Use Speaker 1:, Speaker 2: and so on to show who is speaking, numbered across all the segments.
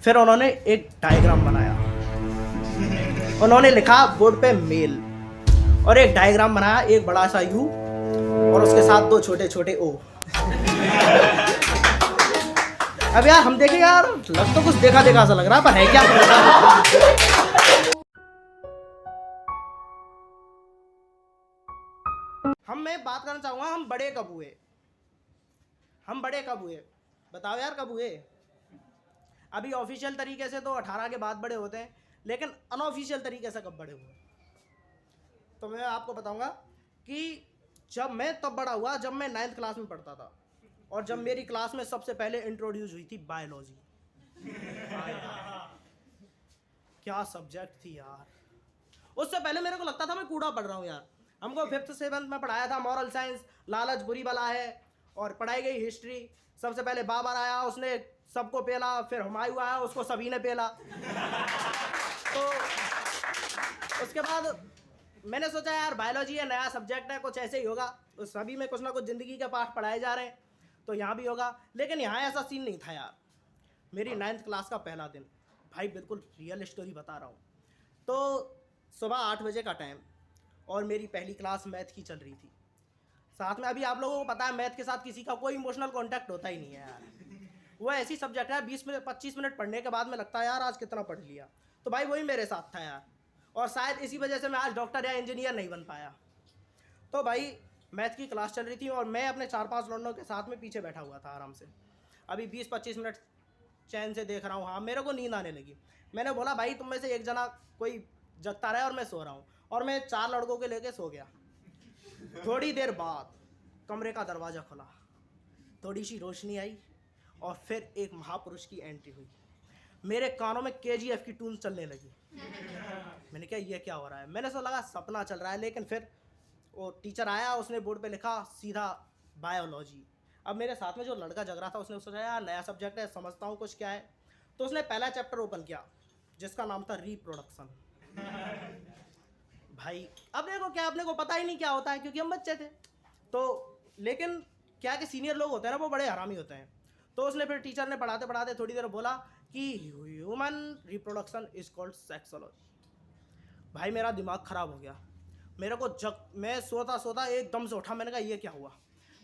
Speaker 1: फिर उन्होंने एक डायग्राम बनाया। उन्होंने लिखा बोर्ड पे मेल और एक डायग्राम बनाया, एक बड़ा सा यू और उसके साथ दो छोटे छोटे ओ। अब यार हम देखे यार, लग तो कुछ देखा देखा सा लग रहा, पर है क्या? मैं बात करना चाहूंगा, हम बड़े कब हुए? हम बड़े कब हुए? बताओ यार, कब हुए? अभी ऑफिशियल तरीके से तो 18 के बाद बड़े होते हैं, लेकिन अनऑफिशियल तरीके से कब बड़े हुए? तो मैं आपको बताऊंगा कि जब मैं तब बड़ा हुआ जब मैं 9th क्लास में पढ़ता था, और जब मेरी क्लास में सबसे पहले इंट्रोड्यूस हुई थी बायोलॉजी। क्या सब्जेक्ट थी यार! उससे पहले मेरे को लगता था मैं कूड़ा पढ़ रहा हूँ यार। हमको 5th 7th में पढ़ाया था मॉरल साइंस, लालच बुरी बला है, और पढ़ाई गई हिस्ट्री। सबसे पहले बाबर आया, उसने सबको पेला, फिर हुमायूं आया, उसको सभी ने पेला। तो उसके बाद मैंने सोचा यार बायोलॉजी है, नया सब्जेक्ट है, कुछ ऐसे ही होगा, तो सभी में कुछ ना कुछ ज़िंदगी के पाठ पढ़ाए जा रहे हैं, तो यहाँ भी होगा। लेकिन यहाँ ऐसा सीन नहीं था यार। मेरी 9th क्लास का पहला दिन, भाई बिल्कुल रियल स्टोरी बता रहा हूँ। तो सुबह 8 बजे का टाइम, और मेरी पहली क्लास मैथ की चल रही थी। साथ में, अभी आप लोगों को पता है, मैथ के साथ किसी का कोई इमोशनल कांटेक्ट होता ही नहीं है यार। वो ऐसी सब्जेक्ट है 20-25 मिनट पढ़ने के बाद में लगता है यार आज कितना पढ़ लिया। तो भाई वही मेरे साथ था यार, और शायद इसी वजह से मैं आज डॉक्टर या इंजीनियर नहीं बन पाया। तो भाई मैथ की क्लास चल रही थी, और मैं अपने 4-5 लौंडों के साथ में पीछे बैठा हुआ था आराम से। अभी 20-25 मिनट चैन से देख रहा हूँ, हाँ मेरे को नींद आने लगी। मैंने बोला भाई तुम में से एक जना कोई जगता रहा है, और मैं सो रहा हूँ, और मैं 4 लड़कों के लेके सो गया। थोड़ी देर बाद कमरे का दरवाज़ा खुला, थोड़ी सी रोशनी आई, और फिर एक महापुरुष की एंट्री हुई। मेरे कानों में KGF की टून चलने लगी। मैंने कहा ये क्या हो रहा है? मैंने तो लगा सपना चल रहा है, लेकिन फिर वो टीचर आया, उसने बोर्ड पे लिखा सीधा बायोलॉजी। अब मेरे साथ में जो लड़का जग रहा था, उसने सोचा यार नया सब्जेक्ट है, समझता हूँ कुछ क्या है। तो उसने पहला चैप्टर ओपन किया, जिसका नाम था रिप्रोडक्शन। भाई अब देखो, क्या अपने को पता ही नहीं क्या होता है, क्योंकि हम बच्चे थे। तो लेकिन क्या कि सीनियर लोग होते हैं ना, वो बड़े हरामी होते हैं। तो उसने फिर टीचर ने पढ़ाते पढ़ाते थोड़ी देर बोला कि human reproduction is called sexology. भाई मेरा दिमाग खराब हो गया। मेरे को मैं सोता सोता एकदम से उठा। मैंने कहा ये क्या हुआ?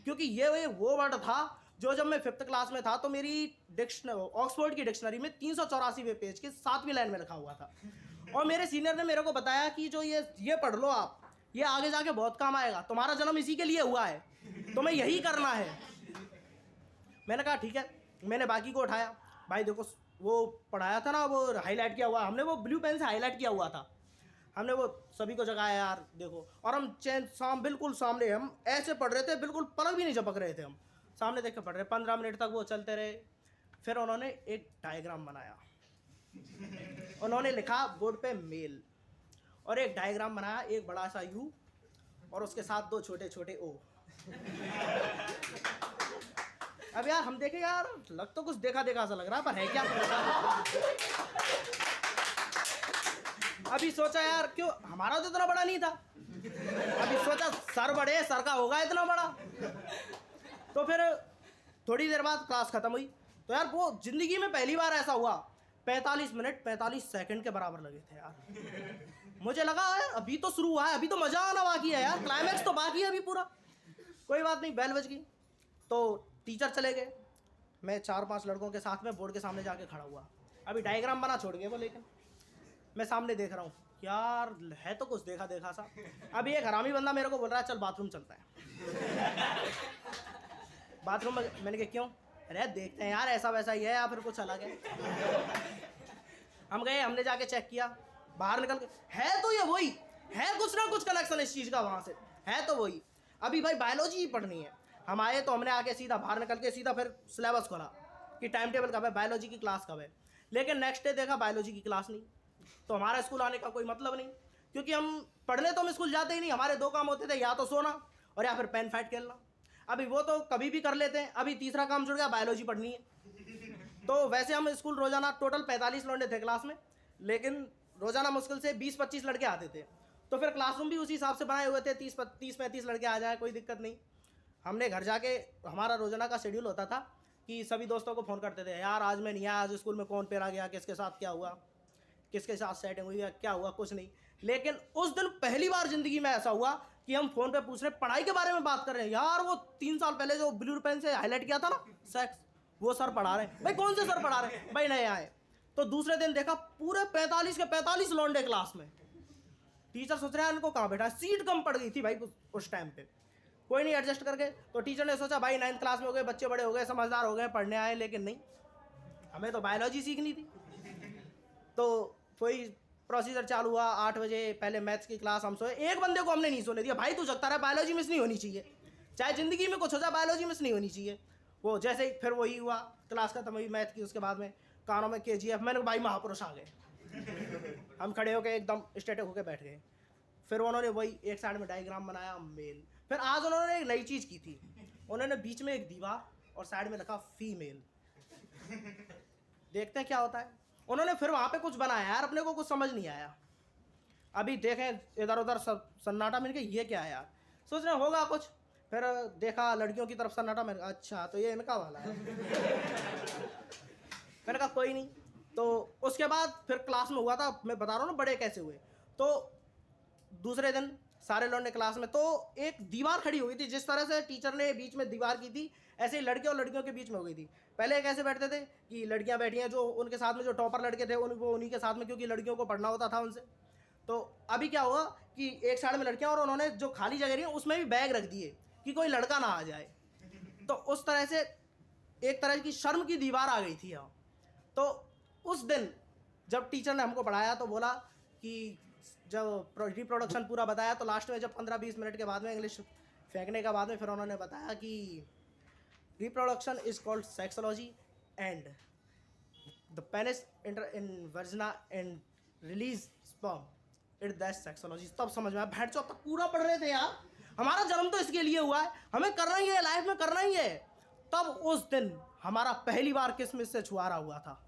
Speaker 1: क्योंकि ये वो वर्ड था जो जब मैं 5th क्लास में था तो मेरी ऑक्सफोर्ड की डिक्शनरी में 384वें पेज के 7वीं लाइन में लिखा हुआ था। और मेरे सीनियर ने मेरे को बताया कि जो ये पढ़ लो आप, ये आगे जाके बहुत काम आएगा, तुम्हारा जन्म इसी के लिए हुआ है, तुम्हें यही करना है। मैंने कहा ठीक है। मैंने बाकी को उठाया। भाई देखो, वो पढ़ाया था ना, वो हाईलाइट किया हुआ, हमने वो ब्लू पेन से हाईलाइट किया हुआ था, हमने वो सभी को जगाया यार देखो। और हम बिल्कुल सामने, हम ऐसे पढ़ रहे थे, बिल्कुल पलक भी नहीं झपक रहे थे, हम सामने देख के पढ़ रहे। 15 मिनट तक वो चलते रहे। फिर उन्होंने एक डायग्राम बनाया। उन्होंने लिखा बोर्ड पे मेल, और एक डायग्राम बनाया, एक बड़ा सा यू और उसके साथ दो छोटे छोटे ओ। अब यार हम देखे यार, लग तो कुछ देखा देखा सा लग रहा, पर है क्या? अभी सोचा यार, क्यों हमारा तो इतना बड़ा नहीं था। अभी सोचा सर बड़े, सर का होगा इतना बड़ा। तो फिर थोड़ी देर बाद क्लास खत्म हुई। तो यार वो जिंदगी में पहली बार ऐसा हुआ, 45 मिनट 45 सेकंड के बराबर लगे थे यार। मुझे लगा अभी तो शुरू हुआ है, अभी तो मजा आना बाकी है यार, क्लाइमैक्स तो बाकी है अभी पूरा। कोई बात नहीं, बेल बज गई तो टीचर चले गए। मैं 4-5 लड़कों के साथ में बोर्ड के सामने जाके खड़ा हुआ। अभी डायग्राम बना छोड़ गए वो, लेकिन मैं सामने देख रहा हूँ यार, है तो कुछ देखा देखा सा। अभी एक हरामी बंदा मेरे को बोल रहा है चल बाथरूम चलता है। बाथरूम में मैंने कहा क्यों? अरे देखते हैं यार, ऐसा वैसा ही है या फिर कुछ अलग है। हम गए, हमने जाके चेक किया, बाहर निकल के है तो ये वही है, कुछ ना कुछ कनेक्शन इस चीज़ का वहाँ से है तो वही। अभी भाई बायोलॉजी ही पढ़नी है। हम आए तो हमने आके सीधा बाहर निकल के सीधा फिर सिलेबस खोला कि टाइम टेबल कब है, बायोलॉजी की क्लास कब है। लेकिन नेक्स्ट डे देखा बायोलॉजी की क्लास नहीं। तो हमारा स्कूल आने का कोई मतलब नहीं, क्योंकि हम पढ़ने तो हम स्कूल जाते ही नहीं। हमारे 2 काम होते थे, या तो सोना और या फिर पेन फाइट खेलना। अभी वो तो कभी भी कर लेते हैं, अभी तीसरा काम जुड़ गया, बायोलॉजी पढ़नी है। तो वैसे हम स्कूल रोजाना टोटल 45 लौंडे थे क्लास में, लेकिन रोजाना मुश्किल से 20-25 लड़के आते थे। तो फिर क्लासरूम भी उसी हिसाब से बनाए हुए थे, 30-35 लड़के आ जाए कोई दिक्कत नहीं। हमने घर जाके, हमारा रोजाना का शेड्यूल होता था कि सभी दोस्तों को फ़ोन करते थे, यार आज मैं नहीं आया, आज स्कूल में कौन पेरा गया, किसके साथ क्या हुआ, किसके साथ सेटिंग हुई है, क्या हुआ, कुछ नहीं। लेकिन उस दिन पहली बार ज़िंदगी में ऐसा हुआ कि हम फ़ोन पे पूछ रहे, पढ़ाई के बारे में बात कर रहे हैं। यार वो 3 साल पहले जो ब्लू पेन से हाईलाइट किया था ना सेक्स, वो सर पढ़ा रहे हैं। भाई कौन से सर पढ़ा रहे हैं? भाई नए आए। तो दूसरे दिन देखा पूरे 45 के 45 लौंडे क्लास में। टीचर सोच रहे हैं इनको कहाँ बैठा है, सीट कम पड़ गई थी भाई उस टाइम पे। कोई नहीं एडजस्ट करके, तो टीचर ने सोचा भाई 9th क्लास में हो गए, बच्चे बड़े हो गए, समझदार हो गए, पढ़ने आए। लेकिन नहीं, हमें तो बायोलॉजी सीखनी थी। तो वही प्रोसीजर चालू हुआ। 8 बजे पहले मैथ्स की क्लास, हम सोए। एक बंदे को हमने नहीं सोने दिया, भाई तू जगता रहा, बायोलॉजी मिस नहीं होनी चाहिए, चाहे ज़िंदगी में कुछ हो जाए, बायोलॉजी मिस नहीं होनी चाहिए। वो जैसे ही फिर वही हुआ, क्लास खत्म हुई मैथ की, उसके बाद में कानों में KGF, मैंने भाई महापुरुष आ गए। हम खड़े होकर एकदम स्टेटिक होकर बैठ गए। फिर उन्होंने वही एक साइड में डायग्राम बनाया, मेल। फिर आज उन्होंने एक नई चीज़ की थी, उन्होंने बीच में एक दीवार और साइड में लिखा फीमेल। देखते हैं क्या होता है। उन्होंने फिर वहाँ पे कुछ बनाया, यार अपने को कुछ समझ नहीं आया। अभी देखें इधर उधर सब सन्नाटा, मिल के ये क्या है यार, सोच रहे होगा कुछ। फिर देखा लड़कियों की तरफ सन्नाटा, मैंने कहा अच्छा तो ये इनका वाला है। मैंने कहा कोई नहीं। तो उसके बाद फिर क्लास में हुआ था, मैं बता रहा हूँ ना बड़े कैसे हुए। तो दूसरे दिन सारे लौंडे क्लास में, तो एक दीवार खड़ी हुई थी, जिस तरह से टीचर ने बीच में दीवार की थी, ऐसे ही लड़के और लड़कियों के बीच में हो गई थी। पहले कैसे बैठते थे कि लड़कियां बैठी हैं, जो उनके साथ में जो टॉपर लड़के थे वो उन्हीं के साथ में, क्योंकि लड़कियों को पढ़ना होता था उनसे। तो अभी क्या हुआ कि एक साइड में लड़कियां, और उन्होंने जो खाली जगह रही है उसमें भी बैग रख दिए कि कोई लड़का ना आ जाए। तो उस तरह से एक तरह की शर्म की दीवार आ गई थी यहाँ। तो उस दिन जब टीचर ने हमको पढ़ाया तो बोला कि जब रिप्रोडक्शन पूरा बताया, तो लास्ट में जब 15-20 मिनट के बाद में इंग्लिश फेंकने के बाद में फिर उन्होंने बताया कि reproduction is called sexology and the penis enter in Virginia and release sperm, it that sexology. तब समझ में आया। भेड़ चौथ तक पूरा पढ़ रहे थे यार, हमारा जन्म तो इसके लिए हुआ है, हमें करना ही है, लाइफ में करना ही है। तब उस दिन हमारा पहली बार किसमिस से छुआरा हुआ था।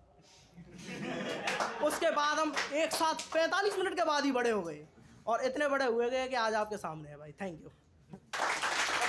Speaker 1: उसके बाद हम एक साथ 45 मिनट के बाद ही बड़े हो गए, और इतने बड़े हुए गए कि आज आपके सामने है भाई। Thank you.